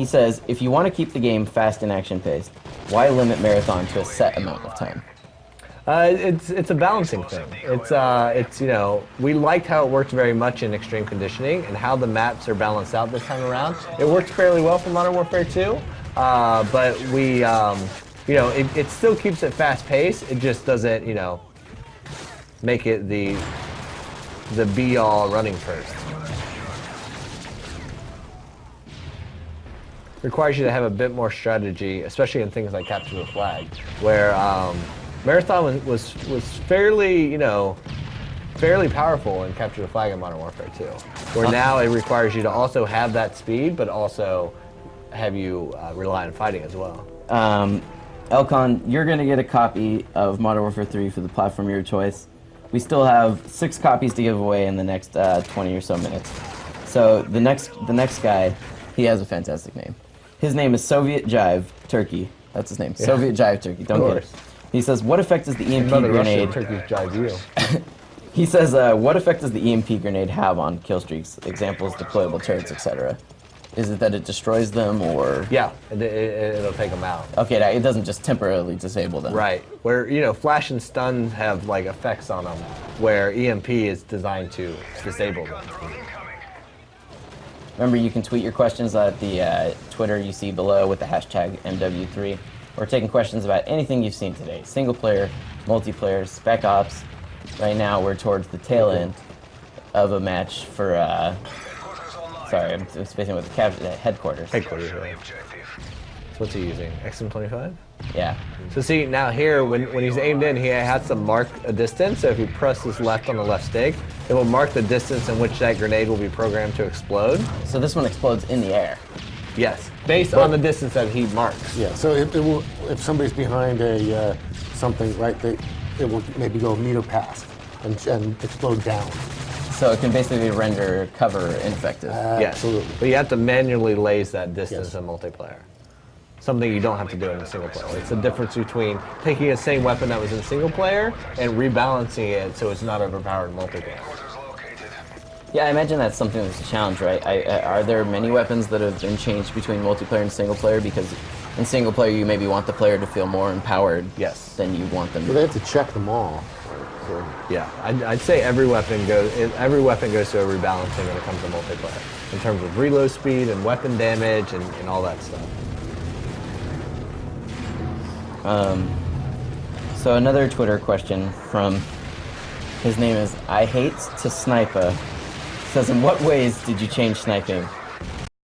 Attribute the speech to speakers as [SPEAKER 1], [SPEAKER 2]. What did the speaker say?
[SPEAKER 1] He says, if you want to keep the game fast and action-paced, why limit Marathon to a set amount of time?
[SPEAKER 2] It's a balancing thing. It's you know, we liked how it worked very much in extreme conditioning and how the maps are balanced out this time around. It worked fairly well for Modern Warfare 2, but we you know, it still keeps it fast-paced. It just doesn't, you know, make it the be-all running first. Requires you to have a bit more strategy, especially in things like capture the flag, where Marathon was fairly, you know, fairly powerful in capture the flag in Modern Warfare 2, where now it requires you to also have that speed, but also have you rely on fighting as well.
[SPEAKER 1] Elcon, you're going to get a copy of Modern Warfare 3 for the platform of your choice. We still have 6 copies to give away in the next 20 or so minutes. So the next guy, he has a fantastic name. His name is Soviet Jive Turkey. That's his name. Yeah. Soviet Jive Turkey. Don't get it. He says, what effect does the EMP grenade...
[SPEAKER 2] Turkey's Jive you.
[SPEAKER 1] He says, what effect does the EMP grenade have on kill streaks? Examples, deployable turrets, etc. Is it that it destroys them, or...?
[SPEAKER 2] Yeah, it'll take them out.
[SPEAKER 1] Okay, it doesn't just temporarily disable them.
[SPEAKER 2] Right. Where, you know, flash and stun have, like, effects on them, where EMP is designed to disable them.
[SPEAKER 1] Remember, you can tweet your questions at the Twitter you see below with the hashtag MW3. We're taking questions about anything you've seen today. Single player, multiplayer, spec ops. Right now, we're towards the tail end of a match for, sorry, I'm spacing with the headquarters.
[SPEAKER 2] Headquarters, right. So what's he using? XM25?
[SPEAKER 1] Yeah.
[SPEAKER 2] So see, now here, when he's aimed in, he has to mark a distance. So if he presses left on the left stick, it will mark the distance in which that grenade will be programmed to explode.
[SPEAKER 1] So this one explodes in the air?
[SPEAKER 2] Yes, based on the distance that he marks.
[SPEAKER 3] Yeah, so it will, if somebody's behind a something, right, it will maybe go a meter past and explode down.
[SPEAKER 1] So it can basically render cover ineffective.
[SPEAKER 2] Yes, absolutely. But you have to manually laze that distance in multiplayer. Something you don't have to do in a single player. It's the difference between taking the same weapon that was in single player and rebalancing it so it's not overpowered in multiplayer.
[SPEAKER 1] Yeah, I imagine that's something that's a challenge, right? Are there many weapons that have been changed between multiplayer and single player? Because in single player, you maybe want the player to feel more empowered than you want them to.
[SPEAKER 3] Well, they have to check them all.
[SPEAKER 2] So, yeah, I'd say every weapon goes through a rebalancing when it comes to multiplayer, in terms of reload speed and weapon damage and all that stuff.
[SPEAKER 1] So another Twitter question from, his name is I Hate to Sniper, says, in what ways did you change sniping